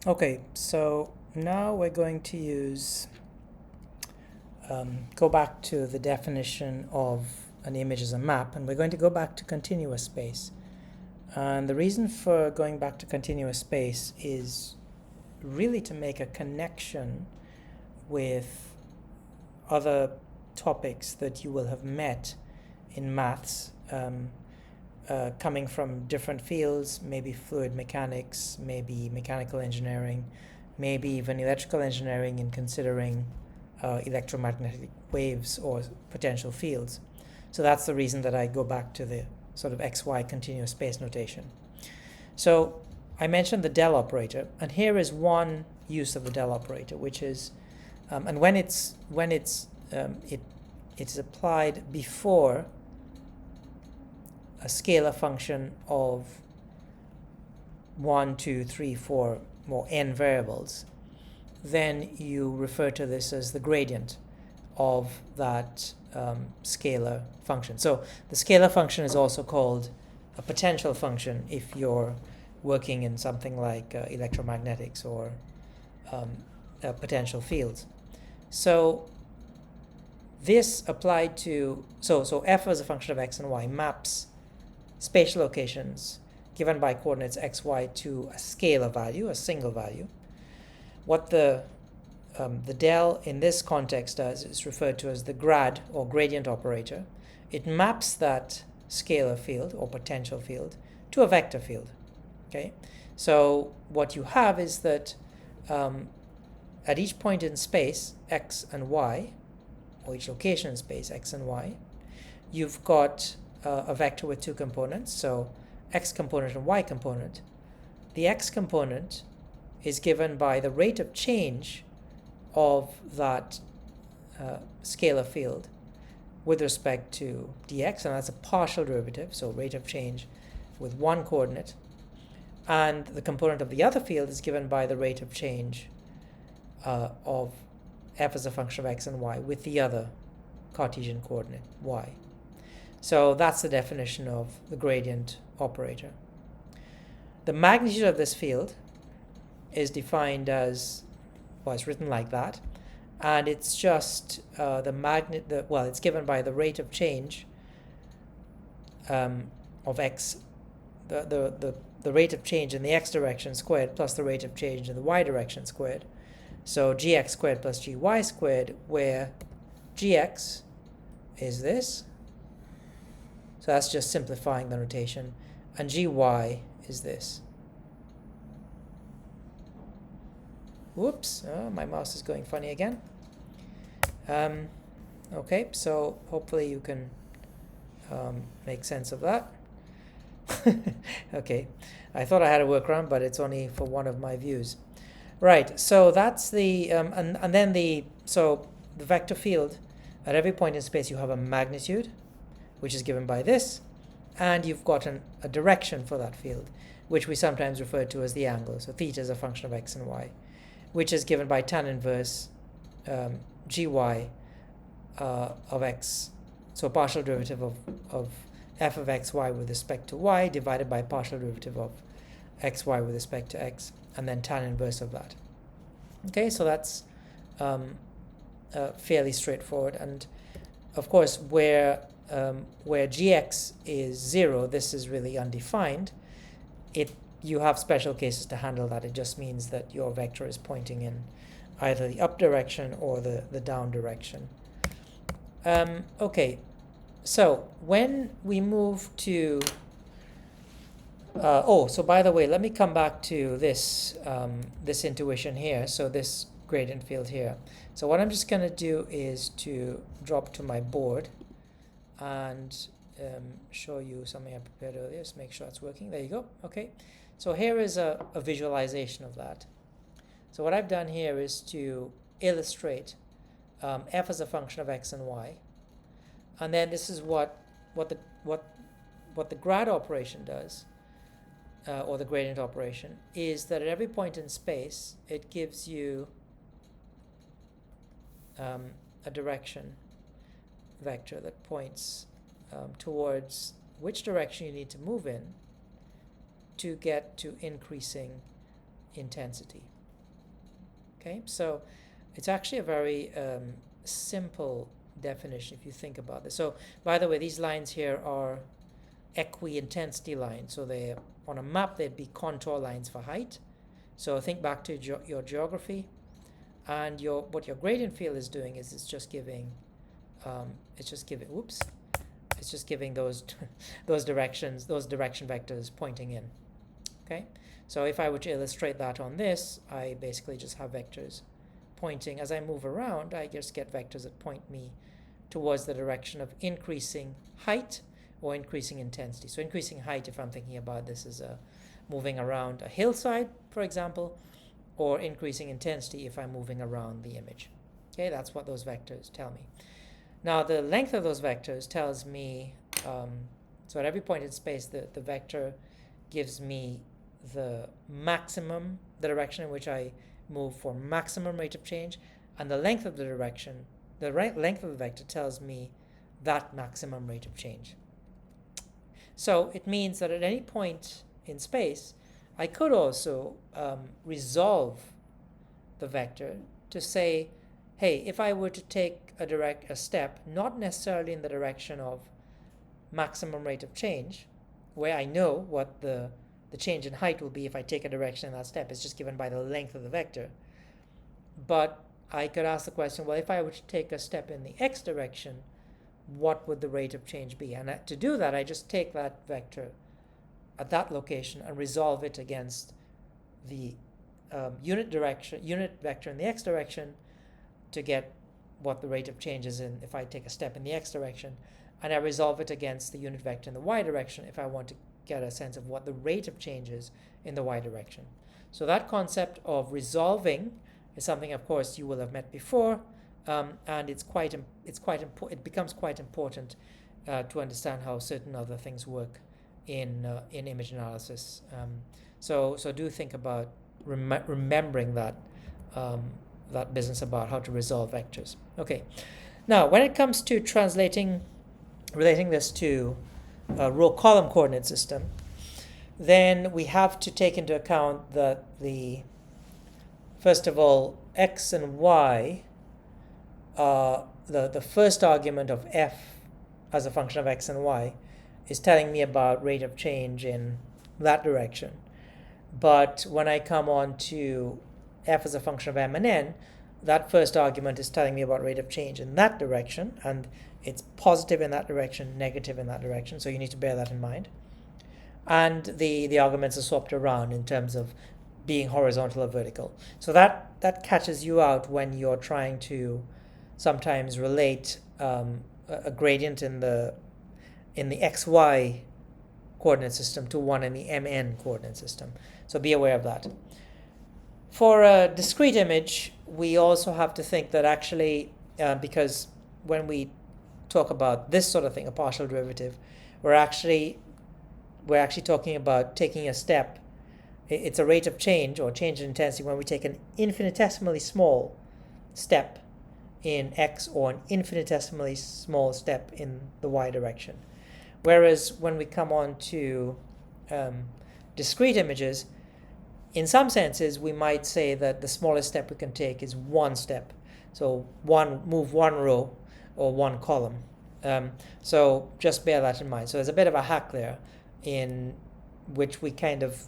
Okay, so now we're going to go back to the definition of an image as a map, and we're going to go back to continuous space. And the reason for going back to continuous space is really to make a connection with other topics that you will have met in maths, coming from different fields, maybe fluid mechanics, maybe mechanical engineering, maybe even electrical engineering, in considering electromagnetic waves or potential fields. So that's the reason that I go back to the sort of XY continuous space notation. So I mentioned the del operator, and here is one use of the del operator, which is, and when it is applied before a scalar function of 1, 2, 3, 4, or n variables, then you refer to this as the gradient of that scalar function. So the scalar function is also called a potential function if you're working in something like electromagnetics or potential fields. So this applied to, so f as a function of x and y maps spatial locations given by coordinates x, y to a scalar value, a single value. What the del in this context does is referred to as the grad or gradient operator. It maps that scalar field or potential field to a vector field. Okay, so what you have is that at each point in space x and y, or each location in space x and y, you've got a vector with two components, so x component and y component. The x component is given by the rate of change of that scalar field with respect to dx, and that's a partial derivative, so rate of change with one coordinate. And the component of the other field is given by the rate of change of f as a function of x and y with the other Cartesian coordinate y. So that's the definition of the gradient operator. The magnitude of this field is defined as, well, it's written like that, and it's just it's given by the rate of change of x, the rate of change in the x direction squared plus the rate of change in the y direction squared. So gx squared plus gy squared, where gx is this, so that's just simplifying the notation, and gy is this. Whoops, my mouse is going funny again. Okay, so hopefully you can make sense of that. Okay, I thought I had a workaround, but it's only for one of my views. Right, so that's the, and then the vector field, at every point in space you have a magnitude, which is given by this, and you've got a direction for that field, which we sometimes refer to as the angle. So theta is a function of x and y, which is given by tan inverse gy of x, so partial derivative of f of xy with respect to y divided by partial derivative of xy with respect to x, and then tan inverse of that. Okay, so that's fairly straightforward. And of course, where gx is 0, this is really undefined. You have special cases to handle that. It just means that your vector is pointing in either the up direction or the down direction. Okay, so when we move to so by the way, let me come back to this this intuition here, so this gradient field here. So what I'm just going to do is to drop to my board and show you something I prepared earlier. Just make sure it's working. There you go. Okay, so here is a visualization of that. So what I've done here is to illustrate f as a function of x and y, and then this is what the grad operation does, or the gradient operation, is that at every point in space it gives you a direction vector that points towards which direction you need to move in to get to increasing intensity. Okay, so it's actually a very simple definition if you think about this. So by the way, these lines here are equi-intensity lines. So they, on a map, they'd be contour lines for height. So think back to your geography, and what your gradient field is doing is it's just giving those those direction vectors pointing in. Okay, so if I were to illustrate that on this, I basically just have vectors pointing. As I move around, I just get vectors that point me towards the direction of increasing height or increasing intensity. So increasing height, if I'm thinking about this as moving around a hillside, for example, or increasing intensity if I'm moving around the image. Okay, that's what those vectors tell me. Now the length of those vectors tells me, so at every point in space, the vector gives me the direction in which I move for maximum rate of change, and the length of the direction, length of the vector tells me that maximum rate of change. So it means that at any point in space, I could also resolve the vector to say, hey, if I were to take a step, not necessarily in the direction of maximum rate of change, where I know what the change in height will be if I take a direction in that step, it's just given by the length of the vector. But I could ask the question, well, if I were to take a step in the x direction, what would the rate of change be? And to do that, I just take that vector at that location and resolve it against the unit vector in the x direction to get what the rate of change is in if I take a step in the x direction, and I resolve it against the unit vector in the y direction if I want to get a sense of what the rate of change is in the y direction. So that concept of resolving is something, of course, you will have met before, and it becomes quite important to understand how certain other things work in image analysis. So do think about remembering that business about how to resolve vectors. Okay, now when it comes to relating this to a row-column coordinate system, then we have to take into account that first of all, x and y, the first argument of f as a function of x and y is telling me about rate of change in that direction. But when I come on to f as a function of m and n, that first argument is telling me about rate of change in that direction, and it's positive in that direction, negative in that direction, so you need to bear that in mind. And the arguments are swapped around in terms of being horizontal or vertical. So that catches you out when you're trying to sometimes relate a gradient in the xy coordinate system to one in the mn coordinate system. So be aware of that. For a discrete image, we also have to think that actually, because when we talk about this sort of thing, a partial derivative, we're actually talking about taking a step. It's a rate of change or change in intensity when we take an infinitesimally small step in x or an infinitesimally small step in the y direction. Whereas when we come on to discrete images, in some senses, we might say that the smallest step we can take is one step. So move one row or one column. So just bear that in mind. So there's a bit of a hack there, in which we kind of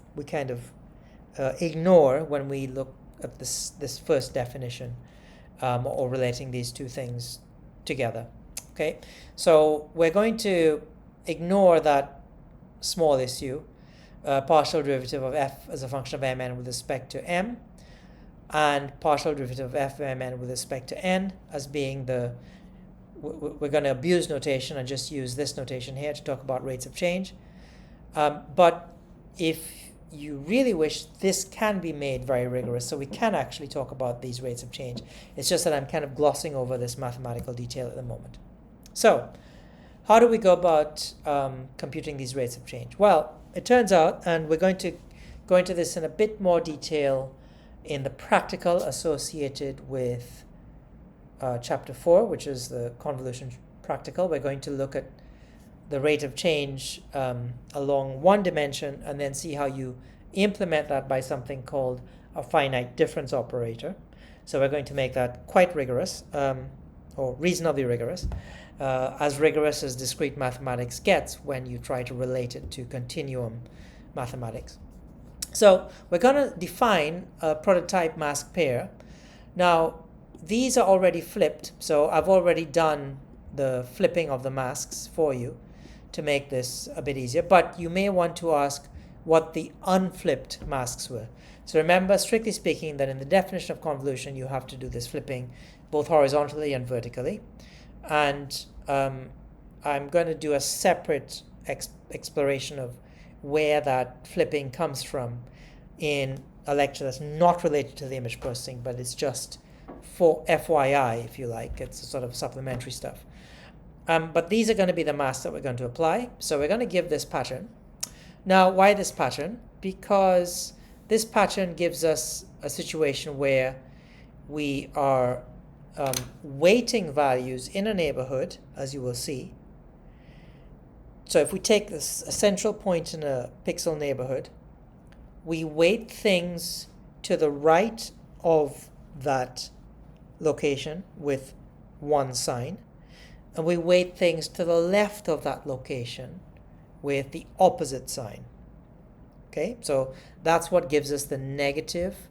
ignore when we look at this first definition, or relating these two things together. Okay, so we're going to ignore that small issue, partial derivative of f as a function of mn with respect to m, and partial derivative of f of mn with respect to n as being we're going to abuse notation and just use this notation here to talk about rates of change. But if you really wish, this can be made very rigorous, so we can actually talk about these rates of change. It's just that I'm kind of glossing over this mathematical detail at the moment. So how do we go about computing these rates of change? Well, it turns out, and we're going to go into this in a bit more detail in the practical associated with chapter 4, which is the convolution practical. We're going to look at the rate of change along one dimension and then see how you implement that by something called a finite difference operator. So we're going to make that quite rigorous, or reasonably rigorous, as rigorous as discrete mathematics gets when you try to relate it to continuum mathematics. So we're going to define a prototype mask pair. Now, these are already flipped, so I've already done the flipping of the masks for you to make this a bit easier, but you may want to ask what the unflipped masks were. So remember, strictly speaking, that in the definition of convolution, you have to do this flipping both horizontally and vertically. And I'm going to do a separate exploration of where that flipping comes from in a lecture that's not related to the image processing, but it's just for FYI, if you like. It's sort of supplementary stuff. But these are going to be the masks that we're going to apply. So we're going to give this pattern. Now, why this pattern? Because this pattern gives us a situation where we are weighting values in a neighborhood, as you will see. So if we take this a central point in a pixel neighborhood, we weight things to the right of that location with one sign, and we weight things to the left of that location with the opposite sign. Okay, so that's what gives us the negative,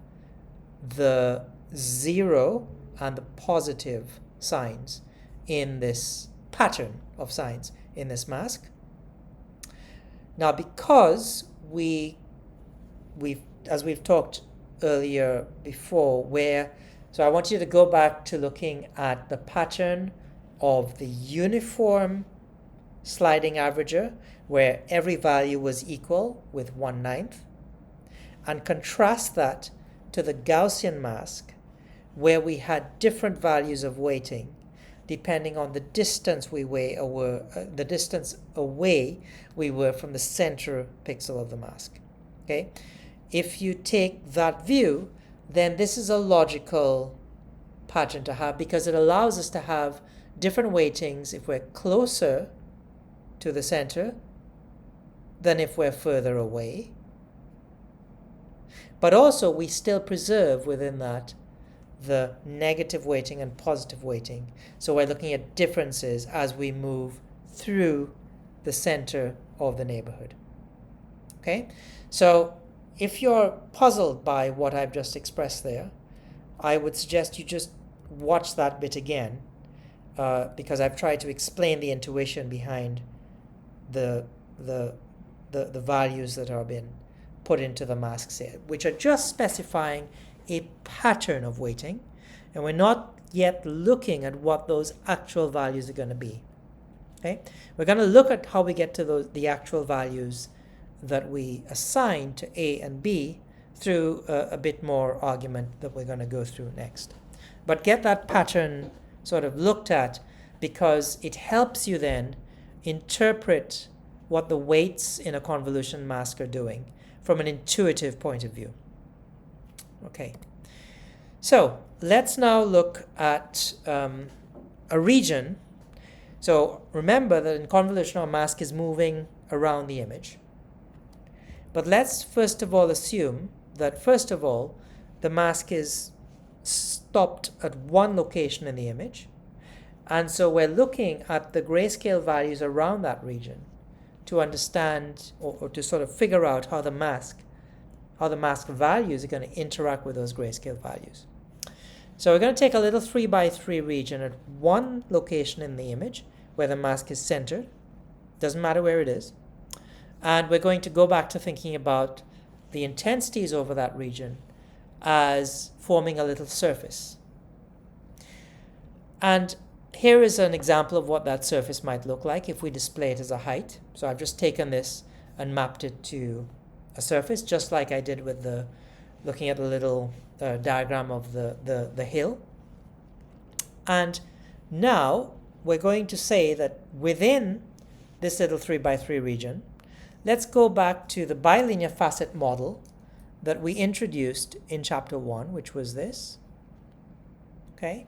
the 0, and the positive signs in this pattern of signs in this mask. Now, because as we've talked earlier before, so I want you to go back to looking at the pattern of the uniform sliding averager, where every value was equal with 1/9, and contrast that to the Gaussian mask, where we had different values of weighting depending on the distance the distance away we were from the center pixel of the mask. Okay, if you take that view, then this is a logical pattern to have, because it allows us to have different weightings if we're closer to the center than if we're further away. But also we still preserve within that the negative weighting and positive weighting. So we're looking at differences as we move through the center of the neighborhood. Okay, so if you're puzzled by what I've just expressed there, I would suggest you just watch that bit again, because I've tried to explain the intuition behind the values that are being put into the masks here, which are just specifying a pattern of weighting, and we're not yet looking at what those actual values are going to be. Okay, we're going to look at how we get to the actual values that we assign to A and B through a bit more argument that we're going to go through next. But get that pattern sort of looked at, because it helps you then interpret what the weights in a convolution mask are doing from an intuitive point of view. Okay, so let's now look at a region. So remember that in convolution, our mask is moving around the image. But let's first of all assume that the mask is stopped at one location in the image. And so we're looking at the grayscale values around that region to understand or to sort of figure out how the mask values are going to interact with those grayscale values. So we're going to take a little 3x3 region at one location in the image where the mask is centered. Doesn't matter where it is. And we're going to go back to thinking about the intensities over that region as forming a little surface. And here is an example of what that surface might look like if we display it as a height. So I've just taken this and mapped it to a surface, just like I did with looking at the little diagram of the hill. And now we're going to say that within this little 3x3 region, let's go back to the bilinear facet model that we introduced in chapter 1, which was this. Okay,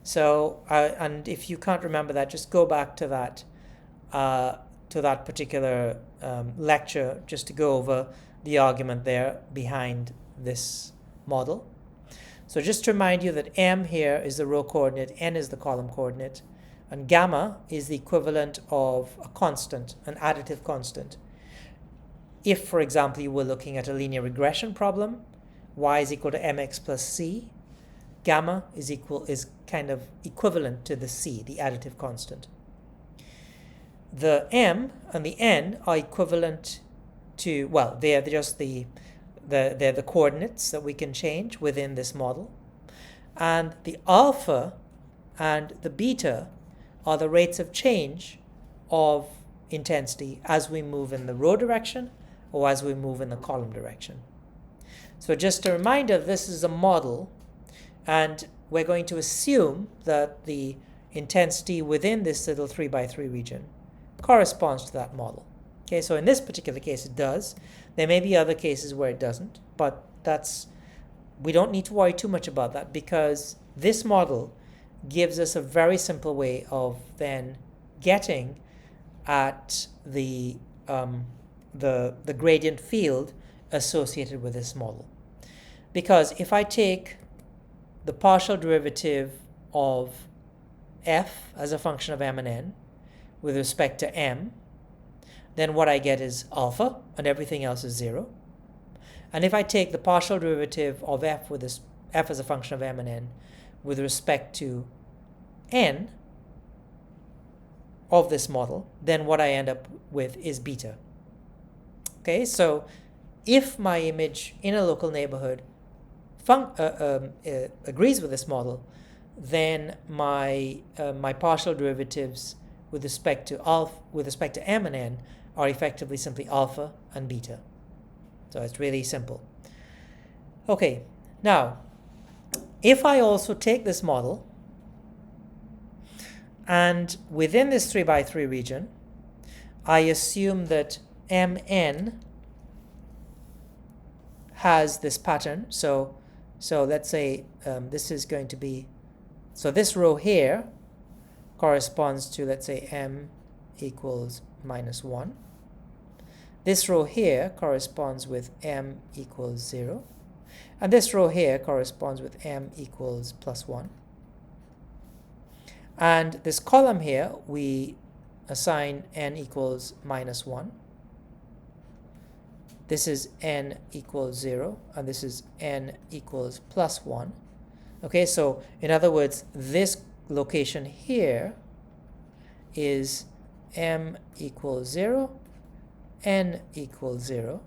so and if you can't remember that, just go back to that particular lecture just to go over the argument there behind this model. So just to remind you that m here is the row coordinate, n is the column coordinate, and gamma is the equivalent of a constant, an additive constant. If, for example, you were looking at a linear regression problem, y is equal to mx plus c, gamma is kind of equivalent to the c, the additive constant. The m and the n are equivalent to, well, they're just they're the coordinates that we can change within this model. And the alpha and the beta are the rates of change of intensity as we move in the row direction or as we move in the column direction. So just a reminder, this is a model, and we're going to assume that the intensity within this little 3x3 region corresponds to that model. Okay, so in this particular case it does. There may be other cases where it doesn't, but we don't need to worry too much about that, because this model gives us a very simple way of then getting at the gradient field associated with this model. Because if I take the partial derivative of f as a function of m and n with respect to m, then what I get is alpha, and everything else is 0. And if I take the partial derivative of f with this f as a function of m and n with respect to n of this model, then what I end up with is beta. Okay, so if my image in a local neighborhood agrees with this model, then my partial derivatives with respect to m and n are effectively simply alpha and beta. So it's really simple. Okay, now if I also take this model and within this 3x3 region I assume that mn has this pattern, so let's say this is going to be, so this row here corresponds to, let's say, m equals minus 1. This row here corresponds with m equals 0. And this row here corresponds with m equals plus 1. And this column here, we assign n equals minus 1. This is n equals 0, and this is n equals plus 1. Okay, so in other words, this location here is m equals 0, n equals 0.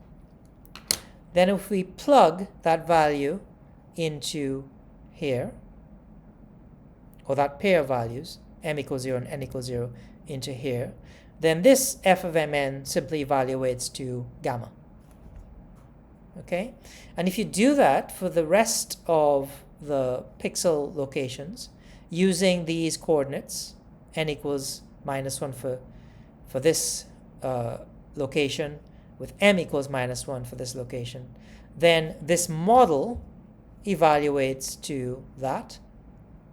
Then if we plug that value into here, or that pair of values, m equals 0 and n equals 0, into here, then this f of mn simply evaluates to gamma. Okay, and if you do that for the rest of the pixel locations using these coordinates, n equals minus 1 for this location, with m equals minus 1 for this location, then this model evaluates to that,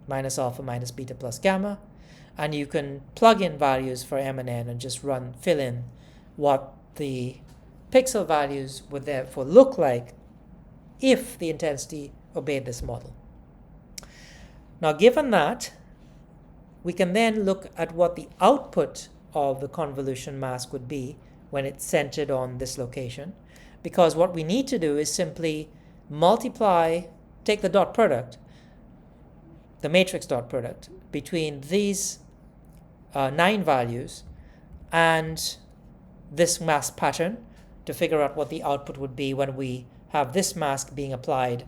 minus alpha minus beta plus gamma, and you can plug in values for m and n and just fill in what the pixel values would therefore look like if the intensity obeyed this model. Now, given that, we can then look at what the output of the convolution mask would be when it's centered on this location, because what we need to do is simply take the dot product, the matrix dot product, between these 9 values and this mask pattern to figure out what the output would be when we have this mask being applied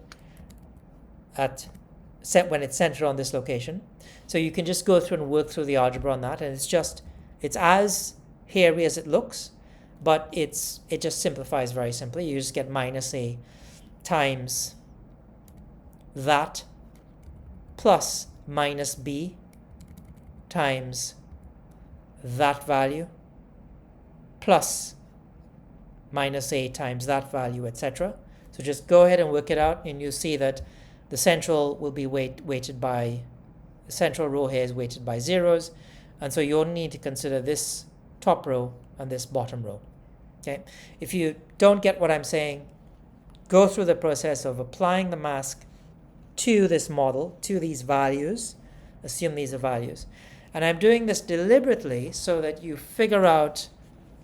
when it's centered on this location. So you can just go through and work through the algebra on that, and it's as hairy as it looks, but it just simplifies very simply. You just get minus a times that plus minus b times that value plus minus a times that value, etc. So just go ahead and work it out, and you'll see that the central will be weighted by, the central row here is weighted by zeros, and so you only need to consider this top row and this bottom row. Okay, if you don't get what I'm saying, go through the process of applying the mask to this model, to these values. Assume these are values. And I'm doing this deliberately so that you figure out,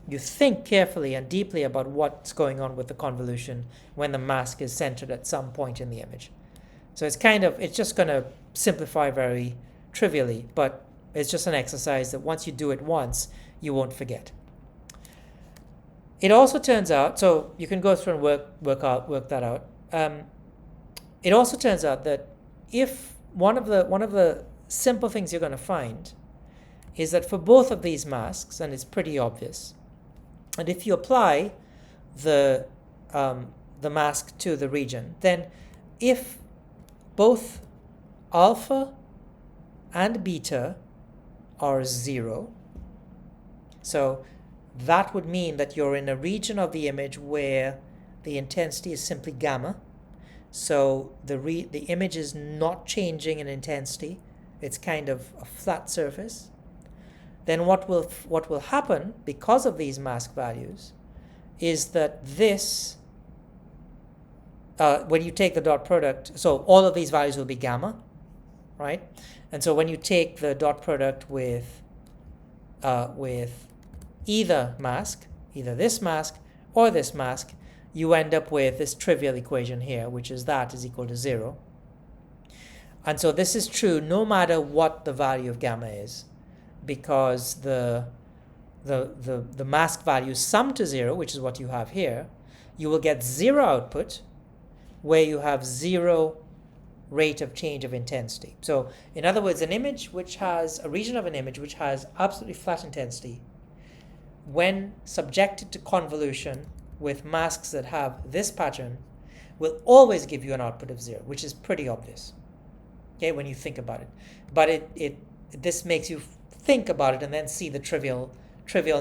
you think carefully and deeply about what's going on with the convolution when the mask is centered at some point in the image. So it's just going to simplify very trivially, but it's just an exercise that once you do it once, you won't forget. It also turns out, so you can go through and work that out. It also turns out that if one of the simple things you're going to find is that for both of these masks, and it's pretty obvious, and if you apply the mask to the region, then if both alpha and beta are 0, so that would mean that you're in a region of the image where the intensity is simply gamma. So the image is not changing in intensity. It's kind of a flat surface. Then what will happen because of these mask values is that this, when you take the dot product, so all of these values will be gamma, right? And so when you take the dot product with either mask, either this mask or this mask, you end up with this trivial equation here, which is that is equal to 0. And so this is true no matter what the value of gamma is, because the mask values sum to 0, which is what you have here. You will get 0 output where you have 0 rate of change of intensity. So in other words, an image which has a region of an image which has absolutely flat intensity, when subjected to convolution with masks that have this pattern, will always give you an output of 0, which is pretty obvious, okay, when you think about it. But this makes you think about it and then see the trivial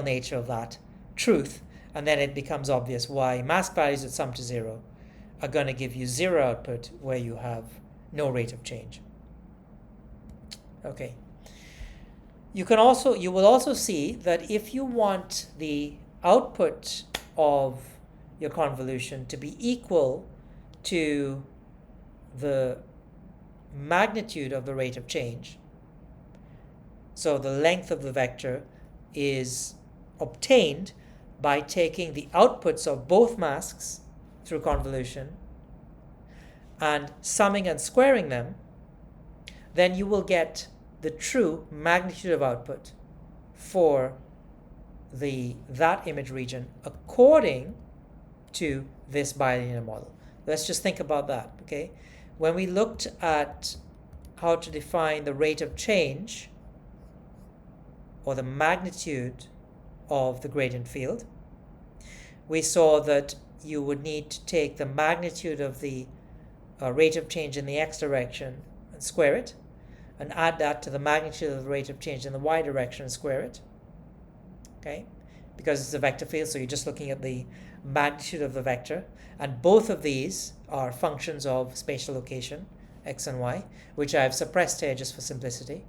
nature of that truth, and then it becomes obvious why mask values that sum to 0 are going to give you 0 output where you have no rate of change. Okay. You will also see that if you want the output of your convolution to be equal to the magnitude of the rate of change, so the length of the vector is obtained by taking the outputs of both masks through convolution and summing and squaring them, then you will get the true magnitude of output for that image region according to this bilinear model. Let's just think about that, okay? When we looked at how to define the rate of change or the magnitude of the gradient field, we saw that you would need to take the magnitude of the rate of change in the x direction and square it, and add that to the magnitude of the rate of change in the y direction and square it, okay? Because it's a vector field, so you're just looking at the magnitude of the vector, and both of these are functions of spatial location, x and y, which I have suppressed here just for simplicity.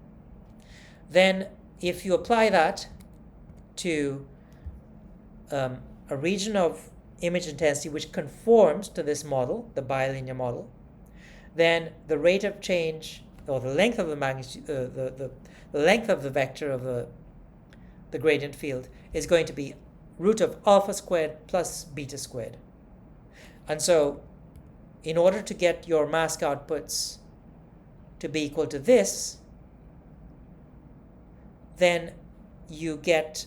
Then if you apply that to a region of image intensity which conforms to this model, the bilinear model, then the rate of change, or the length of the magnitude, the length of the vector of the gradient field is going to be root of alpha squared plus beta squared. And so in order to get your mask outputs to be equal to this, then you get,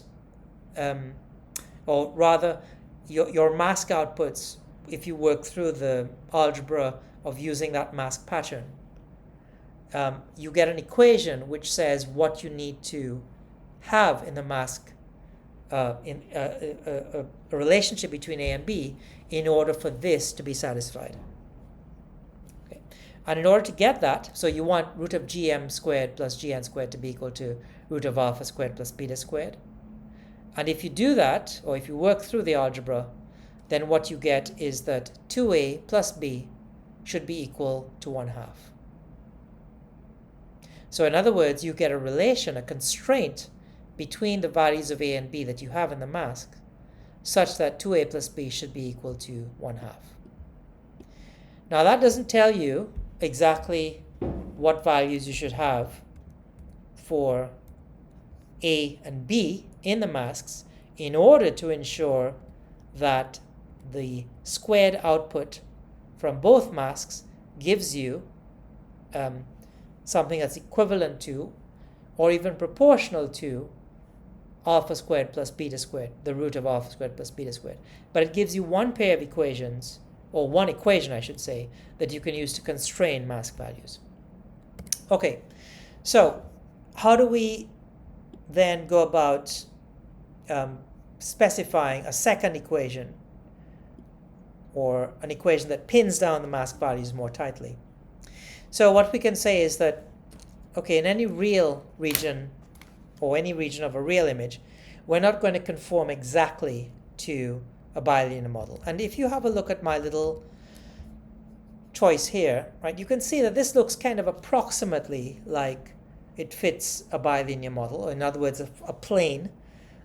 or rather, your mask outputs, if you work through the algebra of using that mask pattern, you get an equation which says what you need to have in the mask, in a relationship between A and B in order for this to be satisfied. Okay. And in order to get that, so you want root of gm squared plus gn squared to be equal to root of alpha squared plus beta squared. And if you do that, or if you work through the algebra, then what you get is that 2a plus b should be equal to 1/2. So in other words, you get a relation, a constraint between the values of a and b that you have in the mask, such that 2a plus b should be equal to 1/2. Now that doesn't tell you exactly what values you should have for A and B in the masks in order to ensure that the squared output from both masks gives you something that's equivalent to or even proportional to alpha squared plus beta squared, the root of alpha squared plus beta squared. But it gives you one pair of equations, or one equation I should say, that you can use to constrain mask values. Okay, so how do we then go about specifying a second equation, or an equation that pins down the mask values more tightly? So what we can say is that, okay, in any real region, or any region of a real image, we're not going to conform exactly to a bilinear model. And if you have a look at my little choice here, right, you can see that this looks kind of approximately like it fits a bilinear model, or in other words, a plane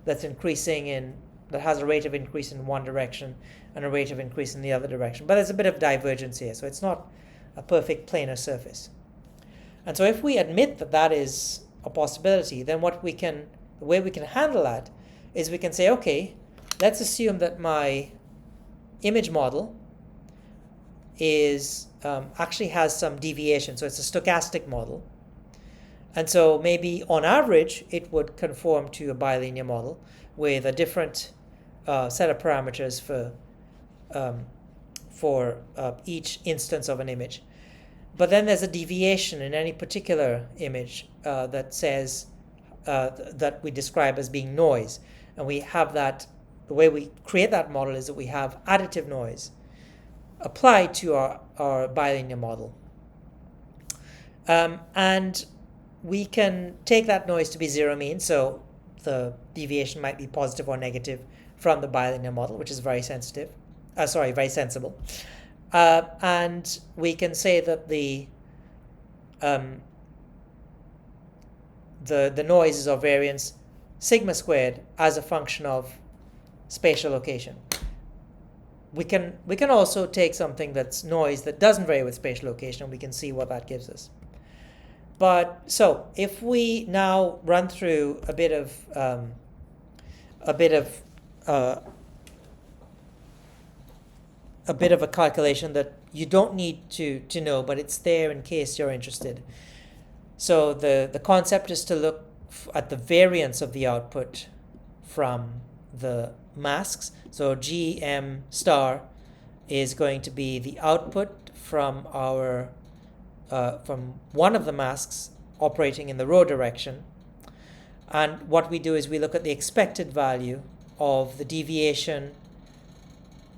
that's increasing that has a rate of increase in one direction and a rate of increase in the other direction. But there's a bit of divergence here, so it's not a perfect planar surface. And so if we admit that that is a possibility, then the way we can handle that is we can say, okay, let's assume that my image model is actually has some deviation, so it's a stochastic model. And so maybe on average it would conform to a bilinear model with a different set of parameters for each instance of an image. But then there's a deviation in any particular image that says that we describe as being noise. And we have that, the way we create that model is that we have additive noise applied to our bilinear model. And we can take that noise to be zero mean, so the deviation might be positive or negative from the bilinear model, which is very sensible. And we can say that the noise is of variance sigma squared as a function of spatial location. We can also take something that's noise that doesn't vary with spatial location, and we can see what that gives us. But so if we now run through a bit of a calculation that you don't need to know, but it's there in case you're interested. So the concept is to look at the variance of the output from the masks. So GM star is going to be the output from our from one of the masks operating in the rho direction. And what we do is we look at the expected value of the deviation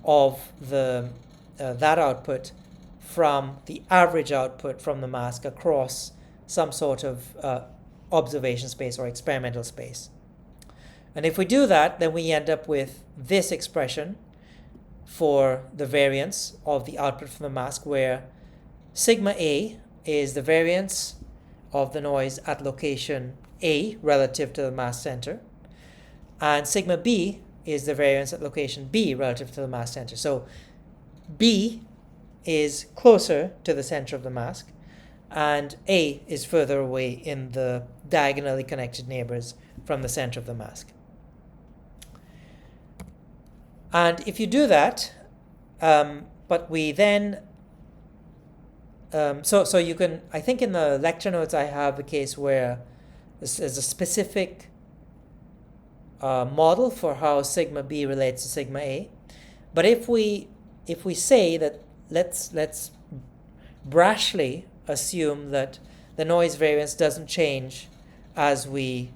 of the that output from the average output from the mask across some sort of observation space or experimental space. And if we do that, then we end up with this expression for the variance of the output from the mask, where sigma A is the variance of the noise at location A relative to the mask center, and sigma B is the variance at location B relative to the mask center. So B is closer to the center of the mask, and A is further away in the diagonally connected neighbors from the center of the mask. And if you do that, but we then, so you can, I think in the lecture notes I have a case where this is a specific model for how sigma B relates to sigma A. But if we say that, let's brashly assume that the noise variance doesn't change as we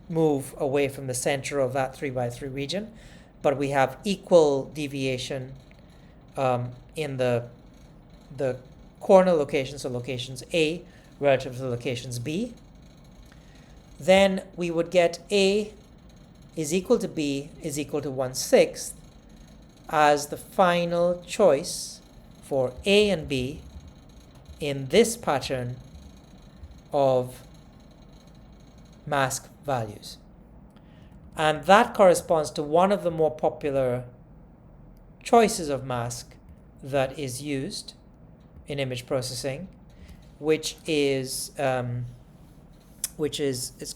move away from the center of that 3x3 region, but we have equal deviation in the corner locations, so locations A relative to locations B, then we would get A is equal to B is equal to 1/6 as the final choice for A and B in this pattern of mask values. And that corresponds to one of the more popular choices of mask that is used in image processing, which is it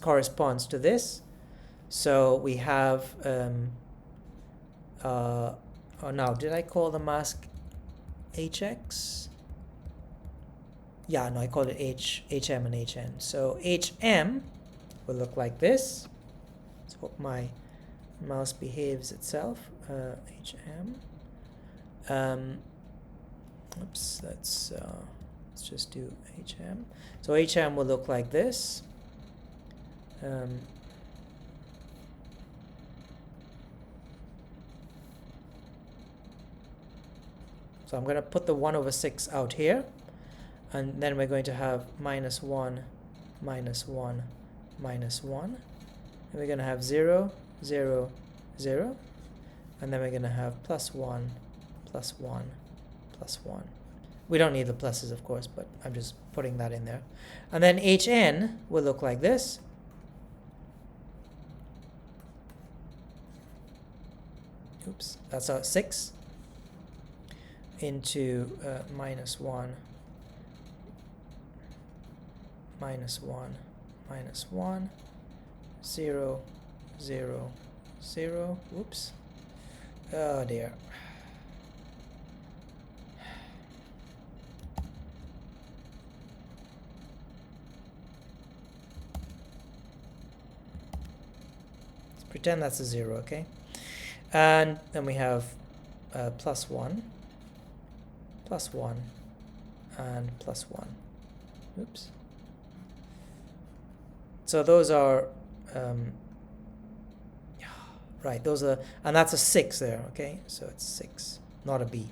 corresponds to this. So we have oh, now did I call the mask HX? Yeah, no, I called it HM and HN. So HM will look like this. Let's hope my mouse behaves itself. HM. Oops, let's just do HM. So HM will look like this. So I'm going to put the 1/6 out here, and then we're going to have -1, -1, -1, and we're going to have 0, 0, 0, and then we're going to have +1, +1, +1. We don't need the pluses, of course, but I'm just putting that in there. And then HN will look like this. Oops, that's a 6 into -1, -1, -1, 0, 0, 0. Whoops. Oh dear. Let's pretend that's a 0, okay? And then we have +1, +1, and +1. Oops. So those are right, those are, and that's a 6 there, okay? So it's 6, not a B.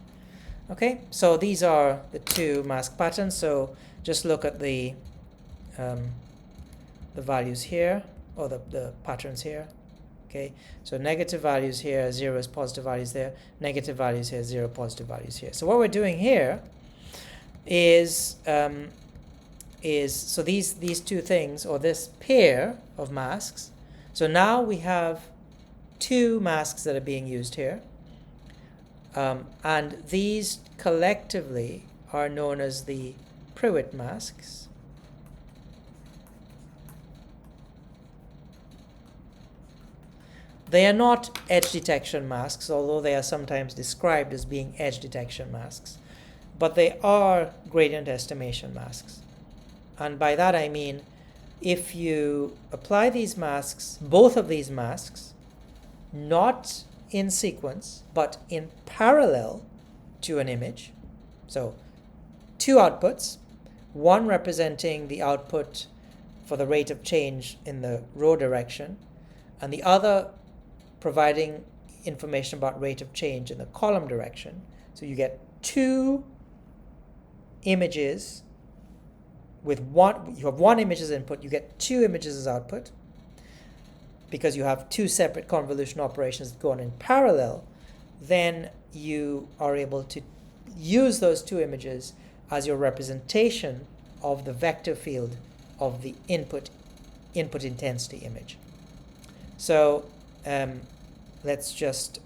Okay, so these are the two mask patterns. So just look at the values here, or the patterns here. Okay, so negative values here, 0 is positive values there, negative values here, 0 positive values here. So what we're doing here is so these two things, or this pair of masks. So now we have two masks that are being used here, and these collectively are known as the Prewitt masks. They are not edge detection masks, although they are sometimes described as being edge detection masks, but they are gradient estimation masks. And by that I mean, if you apply these masks, both of these masks, not in sequence, but in parallel to an image, so two outputs, one representing the output for the rate of change in the row direction, and the other providing information about rate of change in the column direction. So you get two images with you have one image as input, you get two images as output, because you have two separate convolution operations that go on in parallel. Then you are able to use those two images as your representation of the vector field of the input intensity image. So let's just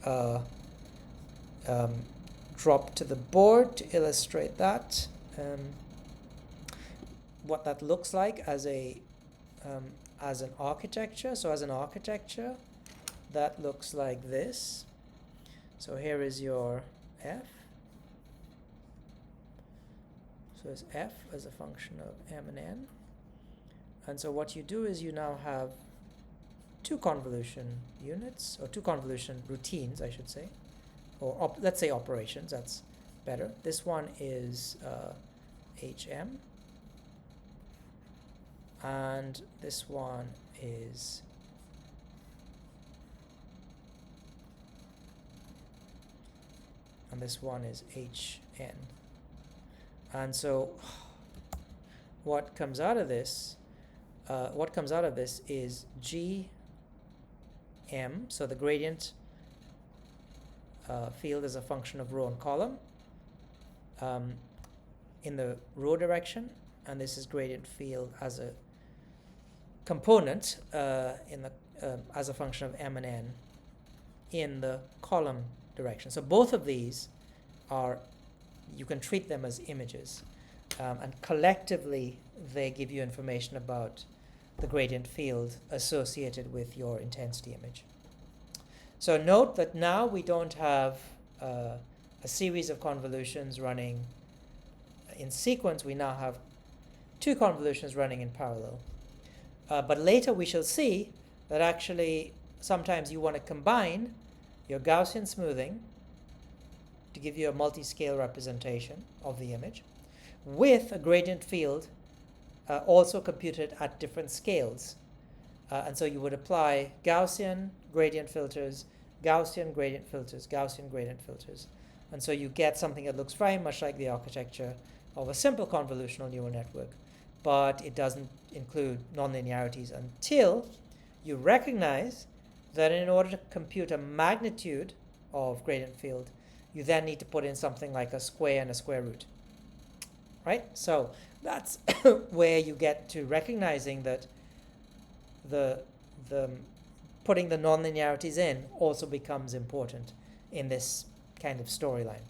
drop to the board to illustrate that. What that looks like as an architecture. So as an architecture, that looks like this. So here is your f. So it's f as a function of m and n. And so what you do is you now have two convolution units, or two convolution routines, I should say, or let's say operations, that's better. This one is hm, and this one is hn. And so what comes out of this is gm, so the gradient field is a function of row and column in the row direction, and this is gradient field as a component as a function of m and n in the column direction. So both of these are you can treat them as images. And collectively, they give you information about the gradient field associated with your intensity image. So note that now we don't have a series of convolutions running in sequence. We now have two convolutions running in parallel. But later we shall see that actually sometimes you want to combine your Gaussian smoothing to give you a multi-scale representation of the image with a gradient field also computed at different scales. And so you would apply Gaussian gradient filters, Gaussian gradient filters, Gaussian gradient filters. And so you get something that looks very much like the architecture of a simple convolutional neural network, but it doesn't include nonlinearities until you recognize that in order to compute a magnitude of gradient field, you then need to put in something like a square and a square root. Right? So that's where you get to recognizing that the putting the nonlinearities in also becomes important in this kind of storyline.